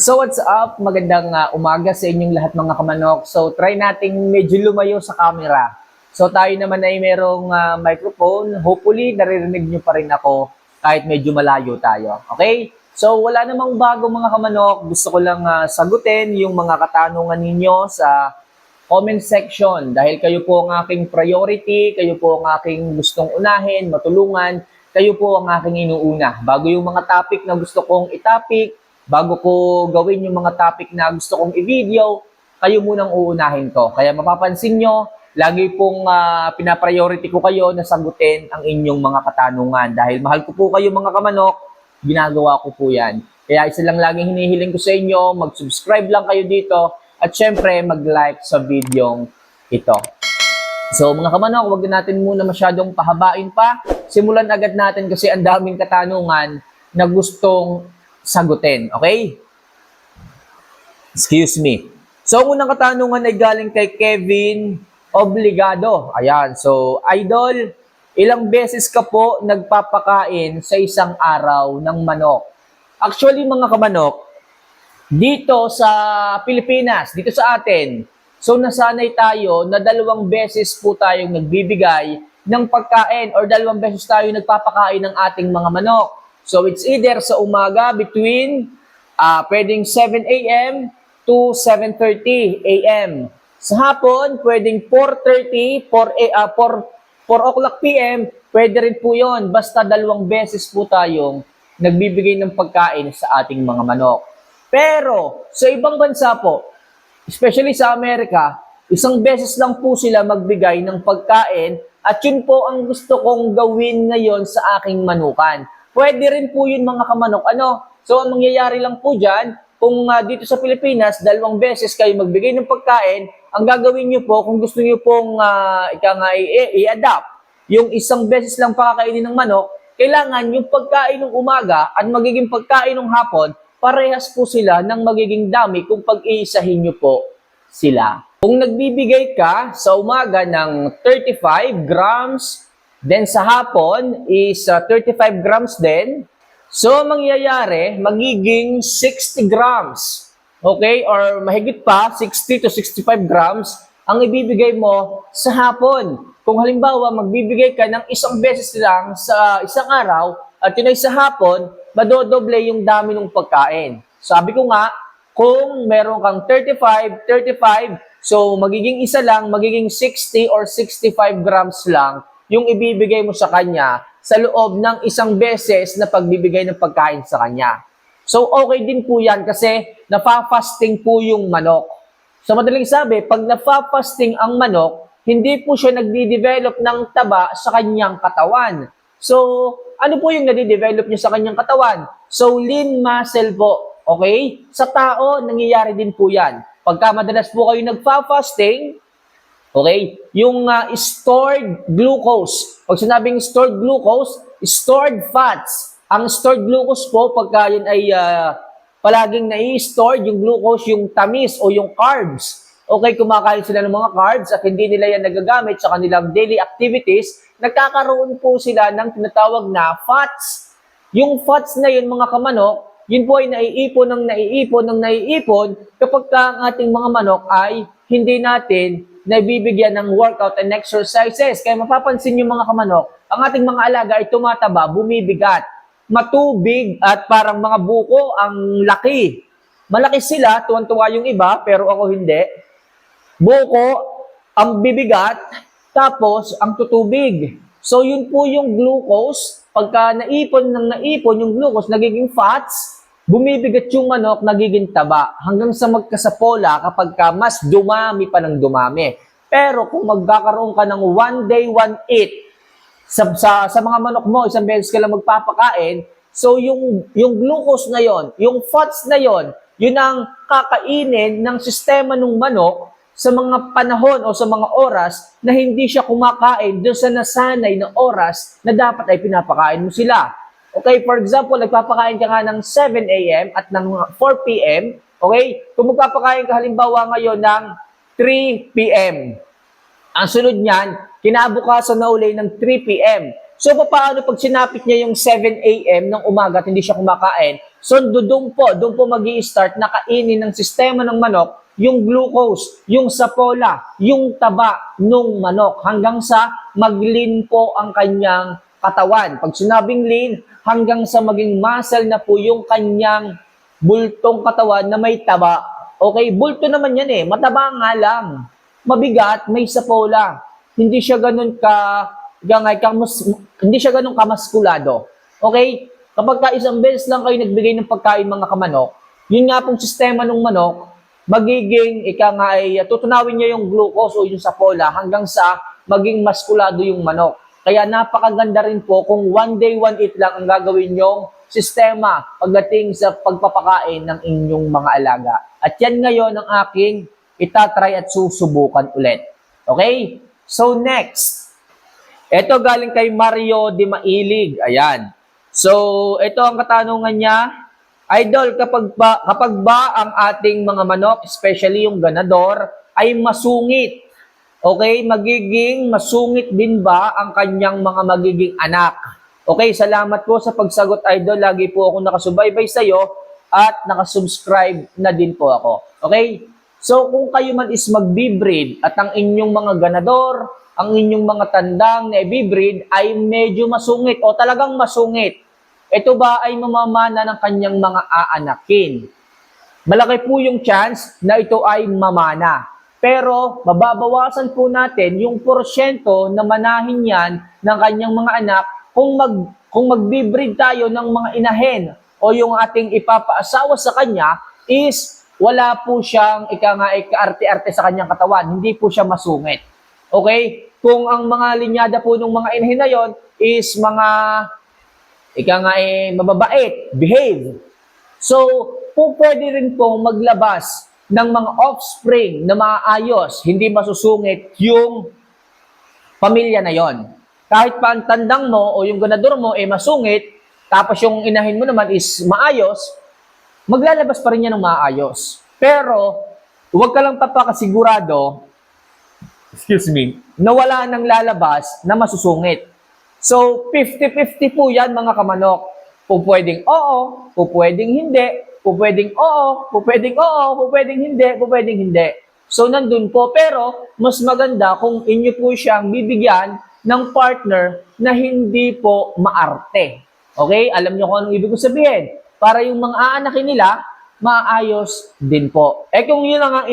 So what's up? Magandang umaga sa inyong lahat mga kamanok. So try nating medyo lumayo sa camera. So tayo naman ay merong microphone. Hopefully naririnig nyo pa rin ako kahit medyo malayo tayo. Okay? So wala namang bago mga kamanok. Gusto ko lang sagutin yung mga katanungan ninyo sa comment section. Dahil kayo po ang aking priority, kayo po ang aking gustong unahin, matulungan, kayo po ang aking inuuna. Bago yung mga topic na gusto kong itopic, bago ko gawin yung mga topic na gusto kong i-video, kayo munang uunahin ko. Kaya mapapansin nyo, lagi pong pinapriority ko kayo na sagutin ang inyong mga katanungan. Dahil mahal ko po kayo mga kamanok, ginagawa ko po yan. Kaya isa lang laging hinihiling ko sa inyo, mag-subscribe lang kayo dito at syempre mag-like sa video ito. So mga kamanok, huwag natin muna masyadong pahabain pa. Simulan agad natin kasi ang daming katanungan na gustong sagutin. Okay? Excuse me. So ang unang katanungan ay galing kay Kevin Obligado. Ayan. So, Idol, ilang beses ka po nagpapakain sa isang araw ng manok? Actually mga kamanok, dito sa Pilipinas, dito sa atin, so nasanay tayo na 2 beses po tayong nagbibigay ng pagkain or 2 beses tayo nagpapakain ng ating mga manok. So it's either sa umaga between pwedeng 7 a.m. to 7:30 a.m. Sa hapon, pwedeng 4:30, 4 o'clock p.m. Pwede rin po yon. Basta 2 beses po tayong nagbibigay ng pagkain sa ating mga manok. Pero sa ibang bansa po, especially sa Amerika, 1 beses lang po sila magbigay ng pagkain at yun po ang gusto kong gawin ngayon sa aking manukan. Pwede rin po yun mga kamanok. So ang mangyayari lang po dyan, kung dito sa Pilipinas, 2 beses kayo magbigay ng pagkain, ang gagawin nyo po, kung gusto nyo pong i-adapt, yung 1 beses lang pakakainin ng manok, kailangan yung pagkain ng umaga at magiging pagkain ng hapon, parehas po sila ng magiging dami kung pag-iisahin nyo po sila. Kung nagbibigay ka sa umaga ng 35 grams, then sa hapon is 35 grams din, so mangyayari, magiging 60 grams. Okay? Or mahigit pa, 60 to 65 grams ang ibibigay mo sa hapon. Kung halimbawa, magbibigay ka ng 1 beses lang sa isang araw, at yun ay sa hapon, madodoble yung dami ng pagkain. Sabi ko nga, kung meron kang 35, so magiging isa lang, magiging 60 or 65 grams lang yung ibibigay mo sa kanya sa loob ng 1 beses na pagbibigay ng pagkain sa kanya. So okay din po yan kasi napapasting po yung manok. So madaling sabi, pag napapasting ang manok, hindi po siya nagdi-develop ng taba sa kanyang katawan. So, ano po yung nade-develop niya sa kanyang katawan? So, lean muscle po. Okay? Sa tao, nangyayari din po yan. Pagka madalas po kayo nagfa-fasting, okay, yung stored glucose. Pag sinabing stored glucose, stored fats. Ang stored glucose po, pagka yun ay palaging nai-stored, yung glucose, yung tamis o yung carbs. Okay, kumakain sila ng mga carbs at hindi nila yan nagagamit sa kanilang daily activities, nagkakaroon po sila ng tinatawag na fats. Yung fats na yun mga kamanok, yun po ay naiipon kapag ang ating mga manok ay hindi natin nabibigyan ng workout and exercises. Kaya mapapansin nyo mga kamanok, ang ating mga alaga ay tumataba, bumibigat, matubig at parang mga buko ang laki. Malaki sila, tuwan-tuwa yung iba, pero ako hindi. Buko, ang bibigat, tapos ang tutubig. So yun po yung glucose. Pagka naipon yung glucose, nagiging fats, bumibigat yung manok, nagiging taba. Hanggang sa magkasapola kapag mas dumami pa ng dumami. Pero kung magkakaroon ka ng 1 day, 1 eat, sa mga manok mo, 1 beses ka lang magpapakain, so yung glucose na yon, yung fats na yon, yun ang kakainin ng sistema ng manok sa mga panahon o sa mga oras na hindi siya kumakain doon sa nasanay na oras na dapat ay pinapakain mo sila. Okay, for example, nagpapakain ka nga ng 7 a.m. at ng 4 p.m. Okay, kung magpapakain ka halimbawa ngayon ng 3 p.m. Ang sunod niyan, kinabukasan na uli ng 3 p.m. So, paano pag sinapit niya yung 7 a.m. ng umaga at hindi siya kumakain? So, doon po mag-i-start na kainin ng sistema ng manok yung glucose, yung sapola, yung taba ng manok hanggang sa mag-lean po ang kanyang katawan. Pag sinabing lean, hanggang sa maging muscle na po yung kanyang bultong katawan na may taba. Okay, bulto naman yan eh, mataba nga lang. Mabigat, may sapola. Hindi siya ganun hindi siya ganun kamaskulado. Okay? Kapag isang beses lang kayo nagbigay ng pagkain mga kamanok, yun nga pong sistema ng manok, magiging, tutunawin niya yung glucose o yung sapola hanggang sa maging maskulado yung manok. Kaya napakaganda rin po kung one day, one eat lang ang gagawin yung sistema pagdating sa pagpapakain ng inyong mga alaga. At yan ngayon ang aking itatry at susubukan ulit. Okay? So next, ito galing kay Mario de Mailig. Ayan. So, ito ang katanungan niya. Idol, kapag ba ang ating mga manok, especially yung ganador, ay masungit? Okay, magiging masungit din ba ang kanyang mga magiging anak? Okay, salamat po sa pagsagot, Idol. Lagi po ako nakasubaybay sa iyo at nakasubscribe na din po ako. Okay? So, kung kayo man is mag-breed at ang inyong mga ganador, ang inyong mga tandang na i-breed ay medyo masungit o talagang masungit, ito ba ay mamamana ng kanyang mga aanakin? Malaki po yung chance na ito ay mamana. Pero mababawasan po natin yung porsyento na manahin yan ng kanyang mga anak kung magbi-breed tayo ng mga inahin o yung ating ipapaasawa sa kanya is wala po siyang ika-arte-arte sa kanyang katawan. Hindi po siya masungit. Okay? Kung ang mga linyada po ng mga inahin na yon is mga mababait, behave. So, pwede rin pong maglabas ng mga offspring na maayos, hindi masusungit yung pamilya na yon. Kahit pa ang tandang mo o yung ganador mo ay masungit, tapos yung inahin mo naman is maayos, maglalabas pa rin yan ng maayos. Pero, huwag ka lang papakasigurado, na wala nang lalabas na masusungit. So, 50-50 po yan mga kamanok. Pwedeng oo, pwedeng hindi, pwedeng oo, pwedeng oo, pwedeng hindi. So, nandun po. Pero, mas maganda kung inyo po siyang bibigyan ng partner na hindi po maarte. Okay? Alam niyo kung anong ibig ko sabihin. Para yung mga aanakin nila, maayos din po. Kung yun lang ang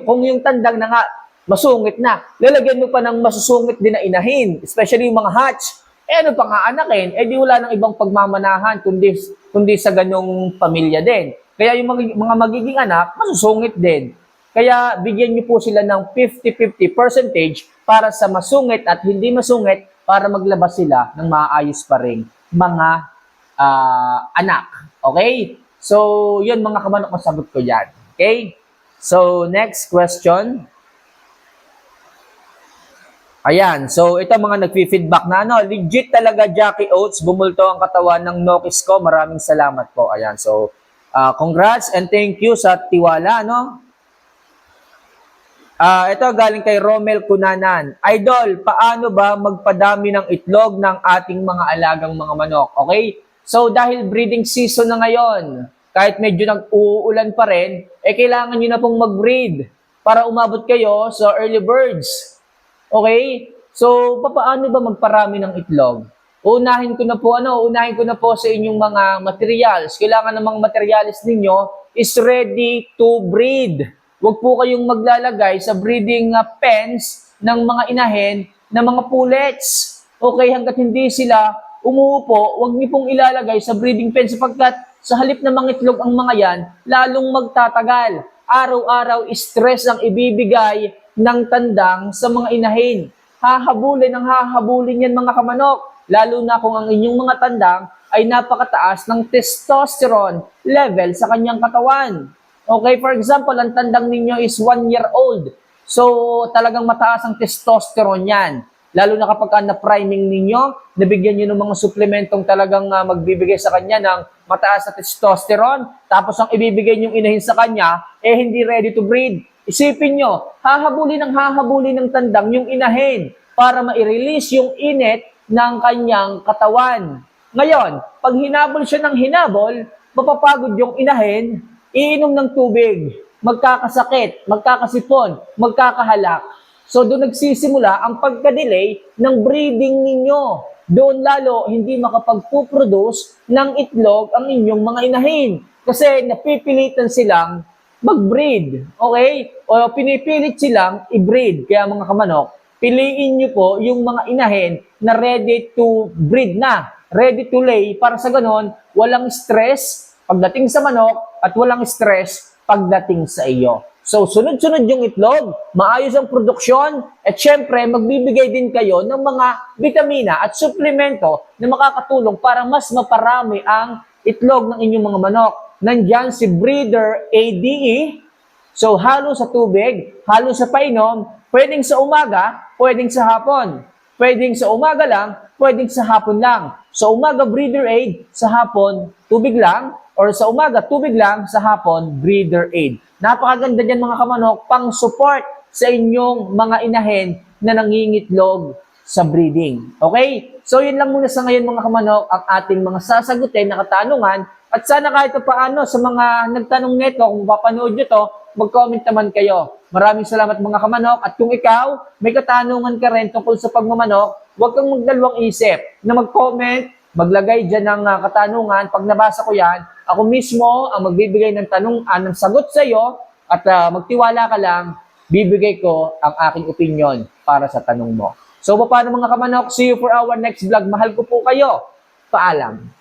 kung yung tandang na nga, masungit na. Lalagyan mo pa ng masusungit din na inahin, especially yung mga hatch. Ano pang aanakin? Di wala nang ibang pagmamanahan kundi sa ganyong pamilya din. Kaya yung mga magiging anak, masusungit din. Kaya bigyan niyo po sila ng 50-50 percentage para sa masungit at hindi masungit para maglabas sila ng maayos pa rin mga anak. Okay? So, yun mga kamanok ang sagot ko dyan. Okay? So, next question. Ayan, so ito mga nag-feedback na legit talaga Jackie Oats, bumulto ang katawan ng Nokis ko. Maraming salamat po. Ayan, so congrats and thank you sa tiwala, no? Ito galing kay Romel Cunanan. Idol, paano ba magpadami ng itlog ng ating mga alagang mga manok? Okay? So dahil breeding season na ngayon, kahit medyo nag-uulan pa rin, kailangan nyo na pong mag-breed para umabot kayo sa early birds. Okay? So, paano ba magparami ng itlog? Unahin ko na po sa inyong mga materials. Kailangan ng mga materials ninyo is ready to breed. Huwag po kayong maglalagay sa breeding pens ng mga inahin na mga pullets. Okay, hanggat hindi sila umuupo, huwag niyo pong ilalagay sa breeding pen sapagkat sa halip na mangitlog ang mga yan, lalong magtatagal. Araw-araw, stress ang ibibigay ng tandang sa mga inahin. Hahabulin yan mga kamanok, lalo na kung ang inyong mga tandang ay napakataas ng testosterone level sa kanyang katawan. Okay, for example, ang tandang ninyo is 1 year old. So, talagang mataas ang testosterone yan. Lalo na kapag na-priming ninyo, nabigyan nyo ng mga suplementong talagang magbibigay sa kanya ng mataas na testosterone, tapos ang ibibigay nyong inahin sa kanya, hindi ready to breed. Isipin nyo, hahabulin ng tandang yung inahin para ma-release yung init ng kanyang katawan. Ngayon, pag hinabol siya ng hinabol, mapapagod yung inahin, iinom ng tubig, magkakasakit, magkakasipon, magkakahalak. So doon nagsisimula ang pagka-delay ng breeding ninyo. Doon lalo hindi makapagpuproduce ng itlog ang inyong mga inahin. Kasi napipilitan silang mag-breed. Okay? O pinipilit silang i-breed. Kaya mga kamanok, piliin nyo po yung mga inahin na ready to breed na. Ready to lay para sa ganon, walang stress pagdating sa manok at walang stress pagdating sa iyo. So, sunod-sunod yung itlog, maayos ang produksyon, at syempre, magbibigay din kayo ng mga vitamina at suplemento na makakatulong para mas maparami ang itlog ng inyong mga manok. Nandyan si Breeder ADE, so halo sa tubig, halo sa painom, pwedeng sa umaga, pwedeng sa hapon. Pwedeng sa umaga lang, pwedeng sa hapon lang. Sa umaga, Breeder Aid, sa hapon, tubig lang, or sa umaga, tubig lang, sa hapon, Breeder Aid. Napakaganda dyan mga kamanok, pang support sa inyong mga inahin na nangingitlog sa breeding. Okay? So yun lang muna sa ngayon mga kamanok, ang ating mga sasagutin na katanungan. At sana kahit paano sa mga nagtanong nito, kung mapapanood nyo to, mag-comment naman kayo. Maraming salamat mga kamanok. At kung ikaw, may katanungan ka rin tungkol sa pagmamanok, huwag kang magdalawang isip na mag-comment, maglagay dyan ng katanungan. Pag nabasa ko yan, ako mismo ang magbibigay ng ng sagot sa iyo at magtiwala ka lang, bibigay ko ang aking opinion para sa tanong mo. So paano mga kamanok, see you for our next vlog. Mahal ko po kayo. Paalam.